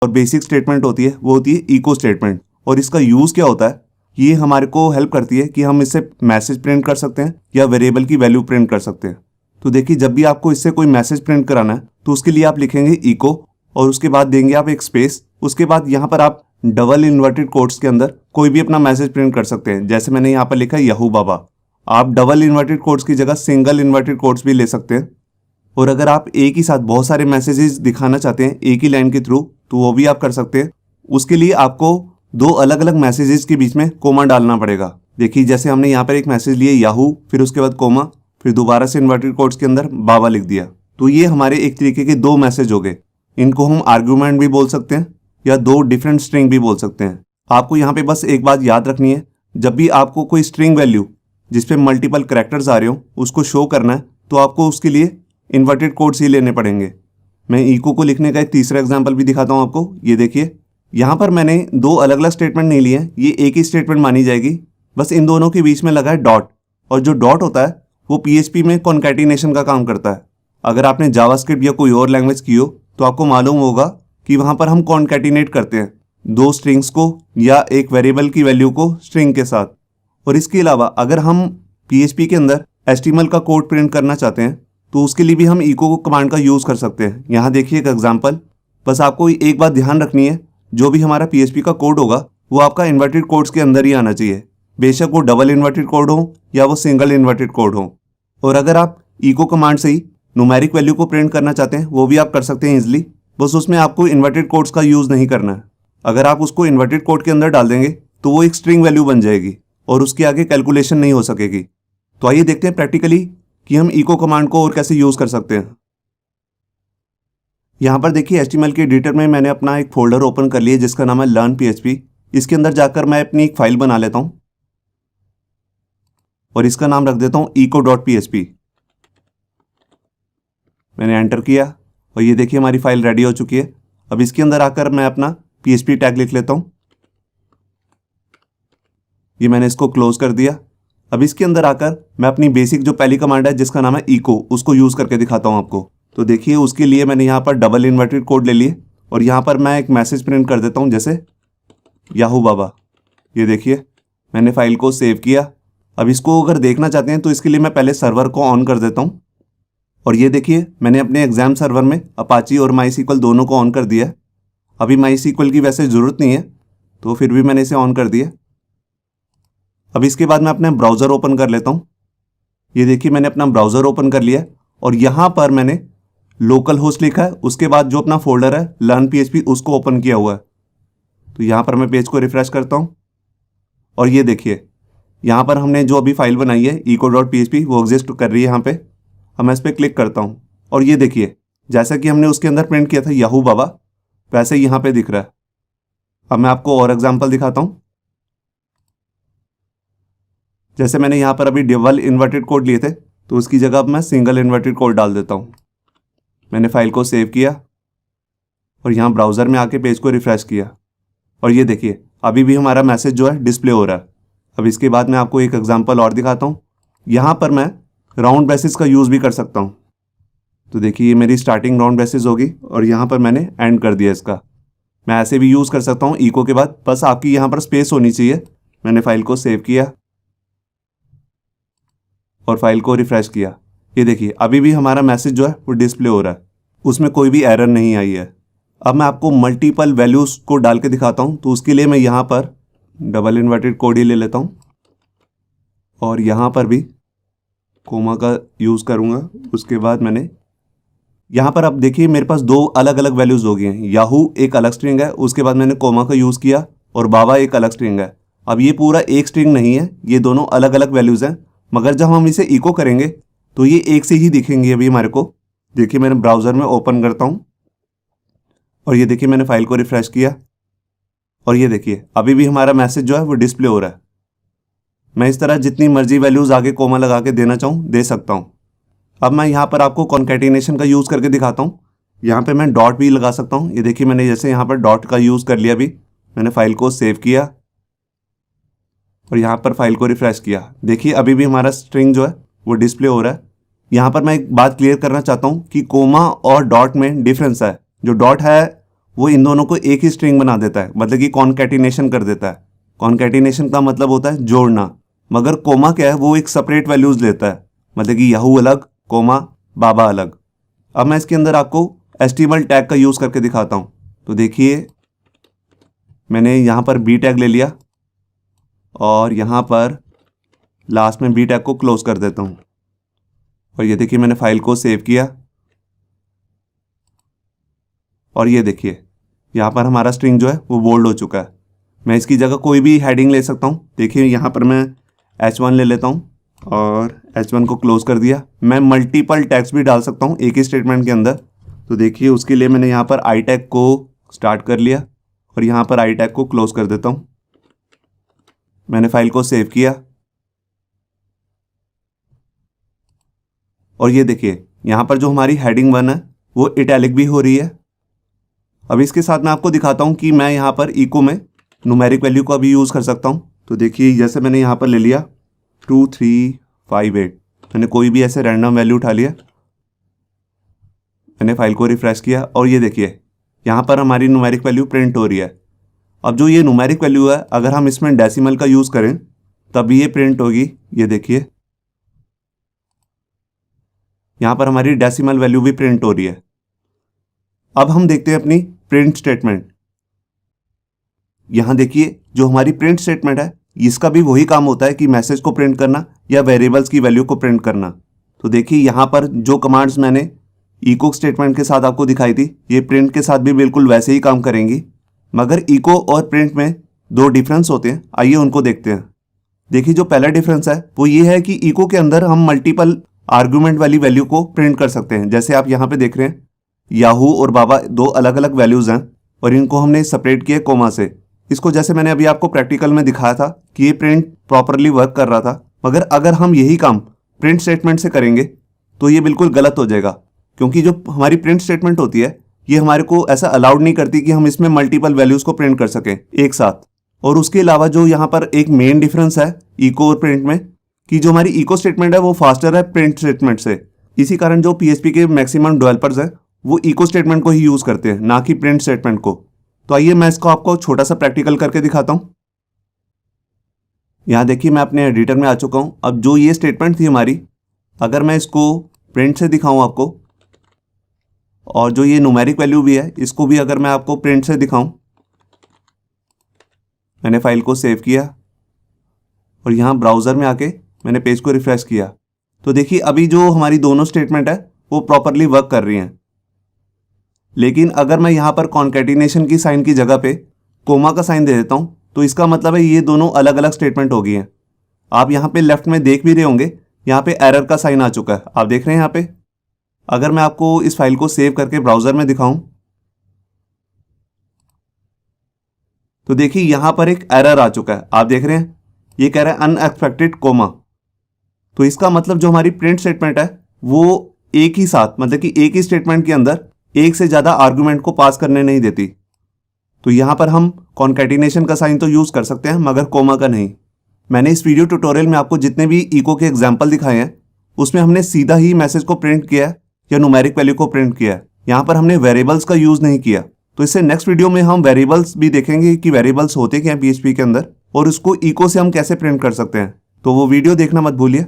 और basic statement होती है वो होती है इको स्टेटमेंट। और इसका यूज़ क्या होता है, ये हमारे को हेल्प करती है कि हम इससे मैसेज प्रिंट कर सकते हैं या वेरिएबल की वैल्यू प्रिंट कर सकते हैं। तो देखिए, जब भी आपको इससे कोई मैसेज प्रिंट कराना है तो उसके लिए आप लिखेंगे इको और उसके बाद देंगे आप एक स्पेस। उसके बाद यहाँ पर आप डबल इन्वर्टेड कोट्स के अंदर कोई भी अपना मैसेज प्रिंट कर सकते हैं। जैसे मैंने यहाँ पर लिखा है याहू बाबा। आप डबल इन्वर्टेड कोट्स की जगह सिंगल इन्वर्टेड कोट्स भी ले सकते हैं। और अगर आप एक ही साथ बहुत सारे मैसेजेस दिखाना चाहते हैं एक ही लाइन के थ्रू तो वो भी आप कर सकते हैं। उसके लिए आपको दो अलग अलग मैसेजेस के बीच में कोमा डालना पड़ेगा। देखिए, जैसे हमने यहाँ पर एक मैसेज लिया याहू, फिर उसके बाद कोमा, फिर दोबारा से इन्वर्टेड कोट्स के अंदर बाबा लिख दिया। तो ये हमारे एक तरीके के दो मैसेज हो गए। इनको हम आर्ग्यूमेंट भी बोल सकते हैं या दो डिफरेंट स्ट्रिंग भी बोल सकते हैं। आपको यहाँ पे बस एक बात याद रखनी है, जब भी आपको कोई स्ट्रिंग वैल्यू जिसपे मल्टीपल कैरेक्टर्स आ रहे हो उसको शो करना है तो आपको उसके लिए इन्वर्टेड कोट्स ही लेने पड़ेंगे। मैं इको को लिखने का एक तीसरा एग्जाम्पल भी दिखाता हूँ आपको। ये देखिए, यहाँ पर मैंने दो अलग अलग स्टेटमेंट नहीं लिए हैं, ये एक ही स्टेटमेंट मानी जाएगी। बस इन दोनों के बीच में लगा है डॉट, और जो डॉट होता है वो PHP में कॉन्कैटिनेशन का काम करता है। अगर आपने जावास्क्रिप्ट या कोई और लैंग्वेज की हो तो आपको मालूम होगा कि वहाँ पर हम कॉन्कैटिनेट करते हैं दो स्ट्रिंग्स को या एक वेरिएबल की वैल्यू को स्ट्रिंग के साथ। और इसके अलावा अगर हम PHP के अंदर HTML का कोड प्रिंट करना चाहते हैं तो उसके लिए भी हम इको कमांड का यूज़ कर सकते हैं। यहाँ देखिए एक एग्जांपल। बस आपको एक बात ध्यान रखनी है, जो भी हमारा PHP का कोड होगा वो आपका इन्वर्टेड कोड्स के अंदर ही आना चाहिए, बेशक वो डबल इन्वर्टेड कोड हो या वो सिंगल इन्वर्टेड कोड हो। और अगर आप इको कमांड से ही न्यूमेरिक वैल्यू को प्रिंट करना चाहते हैं वो भी आप कर सकते हैं ईजिली। बस उसमें आपको इन्वर्टेड कोड्स का यूज़ नहीं करना है। अगर आप उसको इन्वर्टेड कोड के अंदर डाल देंगे तो वो एक स्ट्रिंग वैल्यू बन जाएगी और उसके आगे कैलकुलेशन नहीं हो सकेगी। तो आइए देखते हैं प्रैक्टिकली कि हम इको कमांड को और कैसे यूज़ कर सकते हैं। यहाँ पर देखिए HTML के एडिटर में मैंने अपना एक फोल्डर ओपन कर लिया जिसका नाम है लर्न PHP। इसके अंदर जाकर मैं अपनी एक फाइल बना लेता हूँ और इसका नाम रख देता हूँ eco.php। मैंने एंटर किया और ये देखिए हमारी फाइल रेडी हो चुकी है। अब इसके अंदर आकर मैं अपना PHP टैग लिख लेता हूँ। ये मैंने इसको क्लोज कर दिया। अब इसके अंदर आकर मैं अपनी बेसिक जो पहली कमांड है जिसका नाम है इको, उसको यूज़ करके दिखाता हूँ आपको। तो देखिए, उसके लिए मैंने यहाँ पर डबल इन्वर्टेड कोड ले लिए और यहाँ पर मैं एक मैसेज प्रिंट कर देता हूँ, जैसे याहू बाबा। ये देखिए मैंने फाइल को सेव किया। अब इसको अगर देखना चाहते हैं तो इसके लिए मैं पहले सर्वर को ऑन कर देता हूँ। और ये देखिए मैंने अपने एग्जाम सर्वर में अपाची और MySQL दोनों को ऑन कर दिया। अभी MySQL की वैसे ज़रूरत नहीं है तो फिर भी मैंने इसे ऑन कर दिया। अब इसके बाद मैं अपना ब्राउज़र ओपन कर लेता हूँ। ये देखिए मैंने अपना ब्राउज़र ओपन कर लिया और यहाँ पर मैंने लोकल होस्ट लिखा है, उसके बाद जो अपना फोल्डर है लर्न PHP उसको ओपन किया हुआ है। तो यहाँ पर मैं पेज को रिफ्रेश करता हूँ और ये देखिए यहाँ पर हमने जो अभी फाइल बनाई है eco.php वो एग्जिस्ट कर रही है यहाँ पे। अब मैं इस पर क्लिक करता हूँ और ये देखिए जैसा कि हमने उसके अंदर प्रिंट किया था याहू बाबा, वैसे ही यहाँ पे दिख रहा है। अब मैं आपको और एग्जांपल दिखाता हूँ। जैसे मैंने यहाँ पर अभी डबल इन्वर्टेड कोड लिए थे तो उसकी जगह अब मैं सिंगल इन्वर्टेड कोड डाल देता हूँ। मैंने फाइल को सेव किया और यहाँ ब्राउज़र में आके पेज को रिफ्रेश किया और ये देखिए अभी भी हमारा मैसेज जो है डिस्प्ले हो रहा है। अब इसके बाद मैं आपको एक एग्जांपल और दिखाता हूँ। यहाँ पर मैं राउंड ब्रेसेस का यूज़ भी कर सकता हूँ। तो देखिए ये मेरी स्टार्टिंग राउंड ब्रेसेस होगी और यहाँ पर मैंने एंड कर दिया इसका। मैं ऐसे भी यूज़ कर सकता हूँ इको के बाद, बस आपकी यहाँ पर स्पेस होनी चाहिए। मैंने फाइल को सेव किया और फाइल को रिफ्रेश किया। ये देखिए अभी भी हमारा मैसेज जो है वो डिस्प्ले हो रहा है, उसमें कोई भी एरर नहीं आई है। अब मैं आपको मल्टीपल वैल्यूज़ को डाल के दिखाता हूँ। तो उसके लिए मैं यहाँ पर डबल इन्वर्टेड कोड ही ले लेता हूँ और यहाँ पर भी कोमा का यूज़ करूँगा। उसके बाद मैंने यहाँ पर अब देखिए मेरे पास दो अलग अलग वैल्यूज़ हो गई हैं। याहू एक अलग स्ट्रिंग है, उसके बाद मैंने कोमा का यूज़ किया और बाबा एक अलग स्ट्रिंग है। अब ये पूरा एक स्ट्रिंग नहीं है, ये दोनों अलग अलग वैल्यूज़ हैं, मगर जब हम इसे इको करेंगे तो ये एक से ही दिखेंगे अभी हमारे को। देखिए मैंने ब्राउज़र में ओपन करता हूँ और ये देखिए मैंने फाइल को रिफ्रेश किया और ये देखिए अभी भी हमारा मैसेज जो है वो डिस्प्ले हो रहा है। मैं इस तरह जितनी मर्जी वैल्यूज़ आगे कोमा लगा के देना चाहूँ दे सकता हूँ। अब मैं यहाँ पर आपको कॉन्कैटिनेशन का यूज़ करके दिखाता हूँ। यहाँ पे मैं डॉट भी लगा सकता हूँ। ये देखिए मैंने जैसे यहाँ पर डॉट का यूज़ कर लिया। अभी मैंने फाइल को सेव किया और यहाँ पर फाइल को रिफ्रेश किया। देखिए अभी भी हमारा स्ट्रिंग जो है वो डिस्प्ले हो रहा है। यहाँ पर मैं एक बात क्लियर करना चाहता हूँ कि कोमा और डॉट में डिफरेंस है। जो डॉट है वो इन दोनों को एक ही स्ट्रिंग बना देता है, मतलब कि कॉन्कैटिनेशन कर देता है। कॉन्कैटिनेशन का मतलब होता है जोड़ना। मगर कोमा क्या है, वो एक सेपरेट वैल्यूज लेता है, मतलब कि याहू अलग, कोमा, बाबा अलग। अब मैं इसके अंदर आपको एचटीएमएल टैग का यूज़ करके दिखाता हूँ। तो देखिए मैंने यहाँ पर बी टैग ले लिया और यहाँ पर लास्ट में बी टैग को क्लोज कर देता हूँ। और ये देखिए मैंने फाइल को सेव किया और ये देखिए यहाँ पर हमारा स्ट्रिंग जो है वो बोल्ड हो चुका है। मैं इसकी जगह कोई भी हेडिंग ले सकता हूँ। देखिए यहाँ पर मैं H1 ले लेता हूँ और H1 को क्लोज कर दिया। मैं मल्टीपल टैग्स भी डाल सकता हूँ एक ही स्टेटमेंट के अंदर। तो देखिए उसके लिए मैंने यहाँ पर आई टैग को स्टार्ट कर लिया और यहाँ पर आई टैग को क्लोज कर देता हूँ। मैंने फाइल को सेव किया और ये देखिए यहाँ पर जो हमारी हेडिंग 1 है वो इटैलिक भी हो रही है। अब इसके साथ मैं आपको दिखाता हूँ कि मैं यहाँ पर इको में न्यूमेरिक वैल्यू का भी यूज़ कर सकता हूँ। तो देखिए जैसे मैंने यहाँ पर ले लिया 2358, मैंने कोई भी ऐसे रैंडम वैल्यू उठा लिया। मैंने फाइल को रिफ्रेश किया और ये देखिए यहाँ पर हमारी न्यूमेरिक वैल्यू प्रिंट हो रही है। अब जो ये न्यूमेरिक वैल्यू है अगर हम इसमें डेसिमल का यूज़ करें तभी ये प्रिंट होगी। ये देखिए यहाँ पर हमारी डेसिमल वैल्यू भी प्रिंट हो रही है। अब हम देखते हैं अपनी प्रिंट स्टेटमेंट। यहाँ देखिए जो हमारी प्रिंट स्टेटमेंट है इसका भी वही काम होता है कि मैसेज को प्रिंट करना या वेरिएबल्स की वैल्यू को प्रिंट करना। तो देखिए यहाँ पर जो कमांड्स मैंने इको स्टेटमेंट के साथ आपको दिखाई थी ये प्रिंट के साथ भी बिल्कुल वैसे ही काम करेंगी, मगर इको और प्रिंट में दो डिफरेंस होते हैं। आइए उनको देखते हैं। देखिए जो पहला डिफरेंस है वो ये है कि इको के अंदर हम मल्टीपल आर्गुमेंट वाली वैल्यू को प्रिंट कर सकते हैं। जैसे आप यहाँ पे देख रहे हैं याहू और बाबा दो अलग अलग वैल्यूज़ हैं और इनको हमने सेपरेट किया कोमा से। इसको जैसे मैंने अभी आपको प्रैक्टिकल में दिखाया था कि ये प्रिंट प्रॉपरली वर्क कर रहा था, मगर अगर हम यही काम प्रिंट स्टेटमेंट से करेंगे तो ये बिल्कुल गलत हो जाएगा, क्योंकि जो हमारी प्रिंट स्टेटमेंट होती है ये हमारे को ऐसा अलाउड नहीं करती कि हम इसमें मल्टीपल वैल्यूज़ को प्रिंट कर सकें एक साथ। और उसके अलावा जो यहाँ पर एक मेन डिफरेंस है इको और प्रिंट में कि जो हमारी इको स्टेटमेंट है वो फास्टर है प्रिंट स्टेटमेंट से। इसी कारण जो PHP के मैक्सिमम डेवलपर्स हैं वो इको स्टेटमेंट को ही यूज़ करते हैं, ना कि प्रिंट स्टेटमेंट को। तो आइए मैं इसको आपको छोटा सा प्रैक्टिकल करके दिखाता हूँ। यहाँ देखिए मैं अपने एडिटर में आ चुका हूँ। अब जो ये स्टेटमेंट थी हमारी, अगर मैं इसको प्रिंट से दिखाऊँ आपको, और जो ये न्यूमेरिक वैल्यू भी है इसको भी अगर मैं आपको प्रिंट से दिखाऊँ, मैंने फाइल को सेव किया और यहाँ ब्राउज़र में आके मैंने पेज को रिफ्रेश किया। तो देखिए अभी जो हमारी दोनों स्टेटमेंट है वो प्रॉपरली वर्क कर रही हैं। लेकिन अगर मैं यहाँ पर कॉन्कैटिनेशन की साइन की जगह पे कोमा का साइन दे देता हूँ तो इसका मतलब है ये दोनों अलग अलग स्टेटमेंट हो गई हैं। आप यहाँ पे लेफ्ट में देख भी रहे होंगे, यहाँ पे एरर का साइन आ चुका है, आप देख रहे हैं यहाँ पे। अगर मैं आपको इस फाइल को सेव करके ब्राउज़र में दिखाऊं तो देखिए यहाँ पर एक एरर आ चुका है, आप देख रहे हैं ये कह रहा है अनएक्सपेक्टेड कोमा। तो इसका मतलब जो हमारी प्रिंट स्टेटमेंट है वो एक ही साथ, मतलब कि एक ही स्टेटमेंट के अंदर एक से ज़्यादा आर्गुमेंट को पास करने नहीं देती। तो यहाँ पर हम कॉन्कैटिनेशन का साइन तो यूज़ कर सकते हैं मगर कोमा का नहीं। मैंने इस वीडियो ट्यूटोरियल में आपको जितने भी इको के एग्जाम्पल दिखाए हैं उसमें हमने सीधा ही मैसेज को प्रिंट किया है या न्यूमेरिक वैल्यू को प्रिंट किया है। यहाँ पर हमने वेरिएबल्स का यूज़ नहीं किया। तो इससे नेक्स्ट वीडियो में हम वेरिएबल्स भी देखेंगे कि वेरिएबल्स होते क्या हैं PHP के अंदर और उसको इको से हम कैसे प्रिंट कर सकते हैं। तो वो वीडियो देखना मत भूलिए।